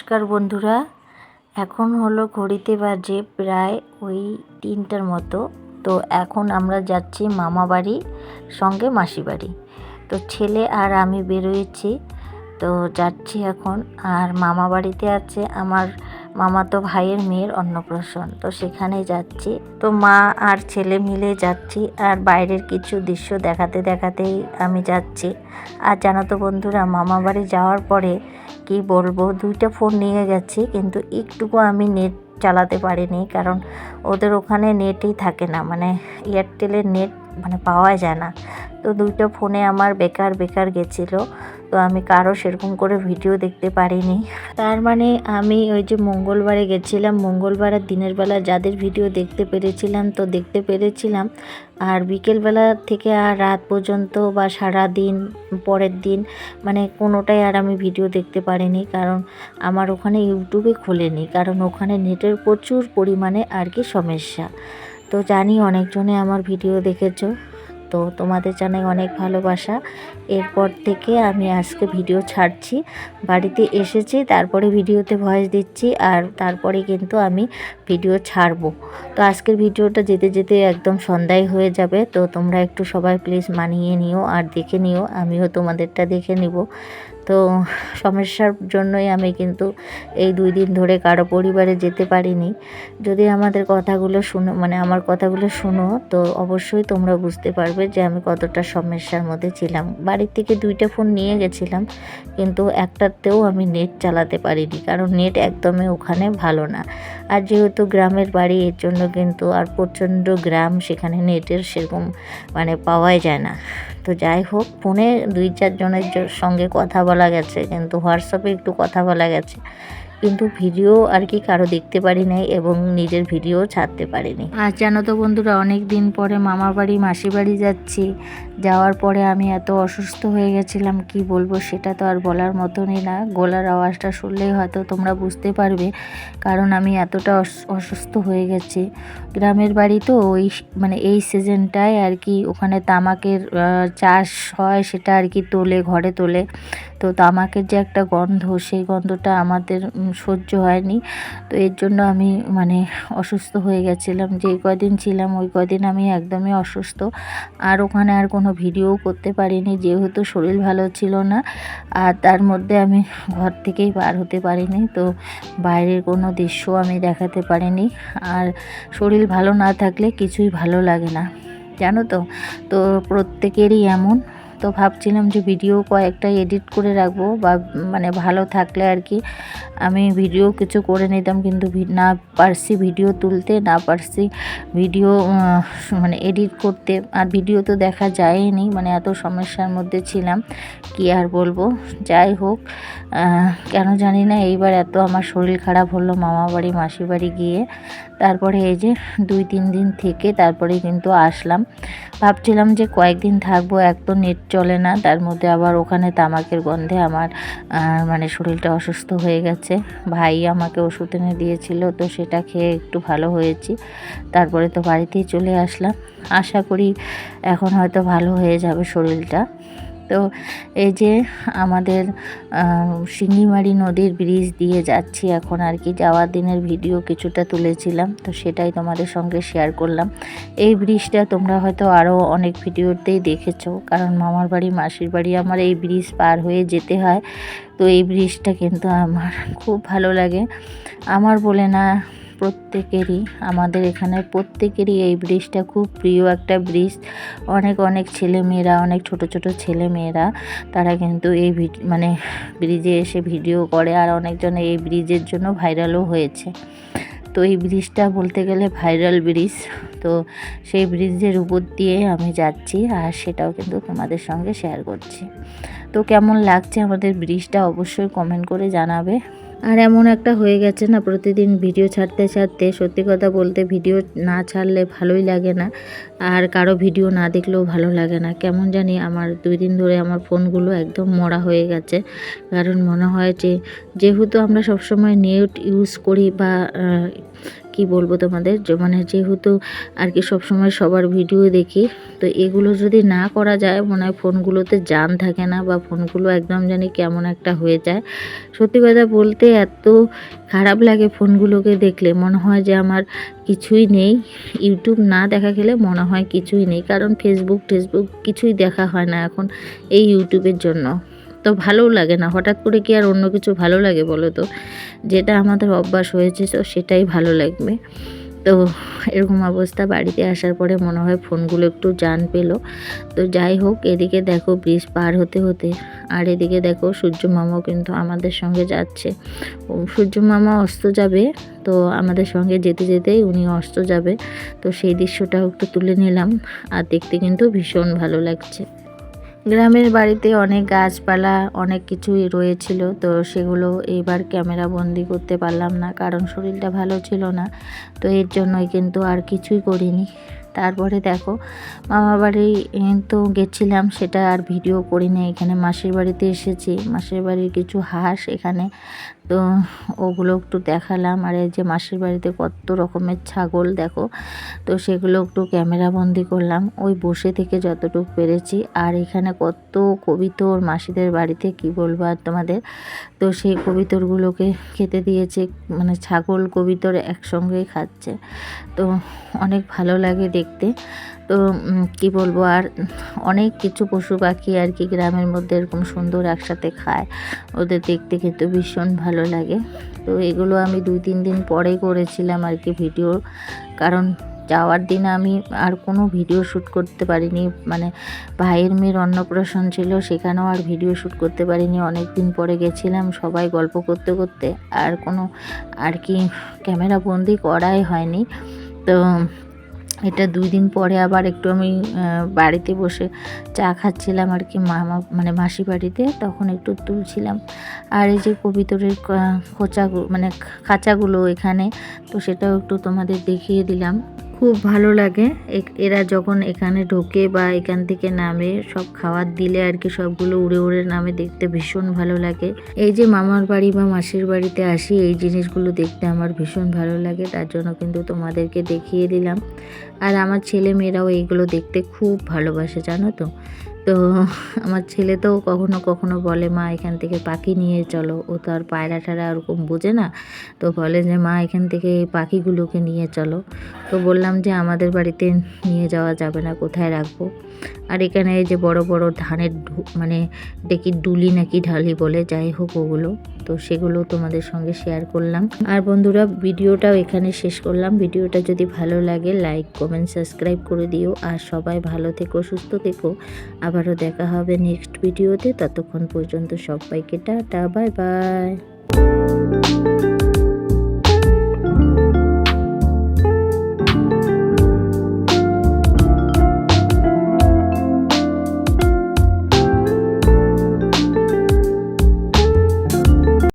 নমস্কার বন্ধুরা, এখন হলো ঘড়িতে বাজে প্রায় ওই 3টার মতো। তো এখন আমরা যাচ্ছি মামা বাড়ি সঙ্গে মাসি বাড়ি। তো ছেলে আর আমি বেরোয়েছি, তো যাচ্ছি এখন। আর মামা বাড়িতে আছে আমার মামাতো ভাইয়ের মেয়ের অন্নপ্রাশন, তো সেখানে যাচ্ছি। তো মা আর ছেলে মিলে যাচ্ছি, আর বাইরের কিছু দৃশ্য দেখাতে দেখাতেই আমি যাচ্ছি। আর জানো তো বন্ধুরা, মামা বাড়ি যাওয়ার পরে কি বলবো, 2টা ফোন নিয়ে গেছি, কিন্তু একটুকু আমি নেট চালাতে পারিনি, কারণ ওদের ওখানে নেটই থাকে না, মানে এয়ারটেলের নেট মানে পাওয়া যায় না। তো 2টা ফোনে আমার বেকার বেকার গেছিলো, তো আমি কারো সেরকম করে ভিডিও দেখতে পারিনি। তার মানে আমি ওই যে মঙ্গলবারে গেছিলাম, মঙ্গলবারের দিনের বেলা যাদের ভিডিও দেখতে পেরেছিলাম তো দেখতে পেরেছিলাম, আর বিকেলবেলা থেকে আর রাত পর্যন্ত বা সারা দিন পরের দিন মানে কোনোটাই আর আমি ভিডিও দেখতে পারিনি, কারণ আমার ওখানে ইউটিউবে খোলেনি, কারণ ওখানে নেটের প্রচুর পরিমাণে আর কি সমস্যা। তো জানি অনেকজনে আমার ভিডিও দেখেছো, তো তোমাদের জানাই অনেক ভালোবাসা। এরপর থেকে আমি আজকে ভিডিও ছাড়ছি, বাড়িতে এসেছি তারপরে ভিডিওতে ভয়েস দিচ্ছি, আর তারপরে কিন্তু আমি ভিডিও ছাড়বো। তো আজকের ভিডিওটা যেতে যেতে একদম সন্ধ্যায় হয়ে যাবে, তো তোমরা একটু সবাই প্লিজ মানিয়ে নিও আর দেখে নিও, আমিও তোমাদেরটা দেখে নিব। তো সমস্যার জন্যই আমি কিন্তু এই 2 দিন ধরে কারো পরিবারে যেতে পারিনি। যদি আমাদের কথাগুলো শুনো, মানে আমার কথাগুলো শুনো, তো অবশ্যই তোমরা বুঝতে পারবে যে আমি কতটা সমস্যার মধ্যে ছিলাম। বাড়ির থেকে 2টা ফোন নিয়ে গেছিলাম, কিন্তু একটাতেও আমি নেট চালাতে পারিনি, কারণ নেট একদমই ওখানে ভালো না। আর যেহেতু গ্রামের বাড়ি, এর জন্য কিন্তু আর প্রচণ্ড গ্রাম, সেখানে নেটের সেরকম মানে পাওয়াই যায় না। তো যাই হোক, ফোনে 2-4 জনের সঙ্গে কথা বলা গেছে, কিন্তু হোয়াটসঅ্যাপে একটু কথা বলা গেছে, কিন্তু ভিডিও আর কি কারো দেখতে পারি নাই, এবং নিজের ভিডিও ছাড়তে পারিনি। আর জানো তো বন্ধুরা, অনেক দিন পরে মামা বাড়ি মাসি বাড়ি যাচ্ছি। যাওয়ার পরে আমি এত অসুস্থ হয়ে গেছিলাম, কি বলবো সেটা তো আর বলার মতনই না। গলার আওয়াজটা শুনলেই হয়তো তোমরা বুঝতে পারবে, কারণ আমি এতটা অসুস্থ হয়ে গেছি। গ্রামের বাড়ি তো ওই মানে এই সিজনটায় আর কি ওখানে তামাকের চাষ হয়, সেটা আর কি তোলে, ঘরে তোলে। তো তামাকের যে একটা গন্ধ, সেই গন্ধটা আমাদের সহ্য হয়নি। তো এর জন্য আমি মানে অসুস্থ হয়ে গেছিলাম। যে কদিন ছিলাম ওই কদিন আমি একদমই অসুস্থ, আর ওখানে আর কোনো ভিডিও করতে পারিনি, যেহেতু শরীর ভালো ছিল না। আর তার মধ্যে আমি ঘর থেকেই বার হতে পারিনি, তো বাইরের কোনো দৃশ্য আমি দেখাতে পারিনি। আর শরীর ভালো না থাকলে কিছুই ভালো লাগে না, জানো তো। তো প্রত্যেকেরই এমন। তো ভাবছিলাম যে ভিডিও কয়েকটা এডিট করে রাখবো, বা মানে ভালো থাকলে আর কি আমি ভিডিও কিছু করে নিতাম, কিন্তু না পারছি ভিডিও তুলতে, না পারছি ভিডিও মানে এডিট করতে। আর ভিডিও তো দেখা যায়নি, মানে এত সমস্যার মধ্যে ছিলাম, কি আর বলবো। যাই হোক, কেন জানি না এইবার এত আমার শরীর খারাপ হলো মামা বাড়ি মাসি বাড়ি গিয়ে। তারপরে এই যে 2-3 দিন থেকে তারপরে কিন্তু আসলাম। ভাবছিলাম যে কয়েকদিন থাকবো, এক তো নেট চলে না, তার মধ্যে আবার ওখানে তামাকের গন্ধে আমার মানে শরীরটা অসুস্থ হয়ে গেছে। ভাই আমাকে ওষুধ এনে দিয়েছিল, তো সেটা খেয়ে একটু ভালো হয়েছি। তারপরে তো বাড়িতেই চলে আসলাম, আশা করি এখন হয়তো ভালো হয়ে যাবে শরীরটা। তো এই যে আমাদের শিঙ্গিমারি নদীর ব্রিজ দিয়ে যাচ্ছি এখন আর কি। যাওয়ার দিনের ভিডিও কিছুটা তুলেছিলাম, তো সেটাই তোমাদের সঙ্গে শেয়ার করলাম। এই ব্রিজটা তোমরা হয়তো আরও অনেক ভিডিওতেই দেখেছো, কারণ মামার বাড়ি মাসির বাড়ি আমার এই ব্রিজ পার হয়ে যেতে হয়। তো এই ব্রিজটা কিন্তু আমার খুব ভালো লাগে, আমার বলে না, প্রত্যেকেরই, আমাদের এখানে প্রত্যেকেরই এই ব্রিজটা খুব প্রিয় একটা ব্রিজ। অনেক অনেক ছেলেমেয়েরা, অনেক ছোট ছোট ছেলেমেয়েরা, তারা কিন্তু এই মানে ব্রিজে এসে ভিডিও করে, আর অনেকজনে এই ব্রিজের জন্য ভাইরালও হয়েছে। তো এই ব্রিজটা বলতে গেলে ভাইরাল ব্রিজ। তো সেই ব্রিজের উপর দিয়ে আমি যাচ্ছি, আর সেটাও কিন্তু তোমাদের সঙ্গে শেয়ার করছি। তো কেমন লাগছে আমাদের ব্রিজটা অবশ্যই কমেন্ট করে জানাবে। আর এমন একটা হয়ে গেছে না, প্রতিদিন ভিডিও ছাড়তে ছাড়তে সত্যি কথা বলতে ভিডিও না ছাড়লে ভালোই লাগে না, আর কারো ভিডিও না দেখলেও ভালো লাগে না। কেমন জানি আমার 2 দিন ধরে আমার ফোনগুলো একদম মরা হয়ে গেছে, কারণ মনে হয় যে যেহেতু আমরা সবসময় নেট ইউজ করি, বা কি বলবো তোমাদের, যে মানে যেহেতু আর কি সবসময় সবার ভিডিও দেখি, তো এগুলো যদি না করা যায় মনে হয় ফোনগুলোতে জান থাকে না, বা ফোনগুলো একদম জানি কেমন একটা হয়ে যায়। সত্যি কথা বলতে এত খারাপ লাগে ফোনগুলোকে দেখলে, মনে হয় যে আমার কিছুই নেই। ইউটিউব না দেখা গেলে মনে হয় কিছুই নেই, কারণ ফেসবুক টেসবুক কিছুই দেখা হয় না এখন এই ইউটিউবের জন্য। তো ভালোও লাগে না, হঠাৎ করে কি আর অন্য কিছু ভালো লাগে বলো তো? যেটা আমাদের অভ্যাস হয়েছে তো সেটাই ভালো লাগবে। তো এরকম অবস্থা, বাড়িতে আসার পরে মনে হয় ফোনগুলো একটু জান পেল। তো যাই হোক, এদিকে দেখো ব্রিজ পার হতে হতে, আর এদিকে দেখো সূর্য মামাও কিন্তু আমাদের সঙ্গে যাচ্ছে। সূর্য মামা অস্ত যাবে, তো আমাদের সঙ্গে যেতে যেতেই উনি অস্ত যাবে। তো সেই দৃশ্যটাও একটু তুলে নিলাম, আর দেখতে কিন্তু ভীষণ ভালো লাগছে। গ্রামের বাড়িতে অনেক গাছপালা অনেক কিছুই রয়েছিল, তো সেগুলো এইবার ক্যামেরা বন্দি করতে পারলাম না, কারণ শরীরটা ভালো ছিল না। তো এর জন্যই কিন্তু আর কিছুই করিনি। তারপরে দেখো মামার বাড়ি তো গেছিলাম, সেটা আর ভিডিও করিনি। এখানে মাসির বাড়িতে এসেছি, মাসির বাড়ির কিছু হাঁস এখানে, তো ওগুলো একটু দেখালাম। আর এই যে মাসির বাড়িতে কত রকমের ছাগল দেখো, তো সেগুলো একটু ক্যামেরা বন্দি করলাম ওই বসে থেকে যতটুকু পেরেছি। আর এখানে কত কবিতর মাসিদের বাড়িতে, কি বলবো আর তোমাদের। তো সেই কবিতরগুলোকে খেতে দিয়েছে, মানে ছাগল কবিতর একসঙ্গেই খাচ্ছে, তো অনেক ভালো লাগে দেখতে। তো কি বলবো, আর অনেক কিছু পশু পাখি আর কি গ্রামের মধ্যে এরকম সুন্দর একসাথে খায়, ওদের দেখতে কিন্তু ভীষণ ভালো লাগে। তো এগুলো আমি 2-3 দিন পরে করেছিলাম আর কি ভিডিও, কারণ যাওয়ার দিন আমি আর কোনো ভিডিও শ্যুট করতে পারিনি। মানে ভাইয়ের মেয়ের অন্নপ্রাশন ছিল, সেখানেও আর ভিডিও শ্যুট করতে পারিনি। অনেক দিন পরে গেছিলাম, সবাই গল্প করতে করতে আর কোনো আর কি ক্যামেরা বন্দি করাই হয়নি। তো এটা 2 দিন পরে আবার একটু আমি বাড়িতে বসে চা খাচ্ছিলাম আর কি, মামা মানে মাসি বাড়িতে, তখন একটু তুলছিলাম। আর এই যে কবিতরের খোঁচাগুলো মানে খাঁচাগুলো এখানে, তো সেটাও একটু তোমাদের দেখিয়ে দিলাম। খুব ভালো লাগে এরা যখন এখানে ঢোকে বা এখান থেকে নামে, সব খাবার দিলে আর কি সবগুলো উড়ে উড়ে নামে, দেখতে ভীষণ ভালো লাগে। এই যে মামার বাড়ি বা মাসির বাড়িতে আসি, এই জিনিসগুলো দেখতে আমার ভীষণ ভালো লাগে, তার জন্য কিন্তু তোমাদেরকে দেখিয়ে দিলাম। আর আমার ছেলে মেয়েরাও এইগুলো দেখতে খুব ভালোবাসে, জানো তো। তো আমার ছেলে তো কখনো কখনো বলে, মা এখান থেকে পাখি নিয়ে চলো। ও তো আর পায়রা টায়রা ওরকম বোঝে না, তো বলে যে মা এখান থেকে এই পাখিগুলোকে নিয়ে চলো। তো বললাম যে আমাদের বাড়িতে নিয়ে যাওয়া যাবে না, কোথায় রাখবো। আর এখানে এই যে বড় বড় ধানের মানে ডেকি ডুলি নাকি ঢালি বলে, যাই হোক ওগুলো, তো সেগুলো তোমাদের সঙ্গে শেয়ার করলাম। আর বন্ধুরা, ভিডিওটাও এখানে শেষ করলাম। ভিডিওটা যদি ভালো লাগে লাইক কমেন্ট সাবস্ক্রাইব করে দিও, আর সবাই ভালো থেকো সুস্থ থেকো। আবারও দেখা হবে নেক্সট ভিডিওতে, ততক্ষণ পর্যন্ত সবাইকে টাটা, বাই বাই।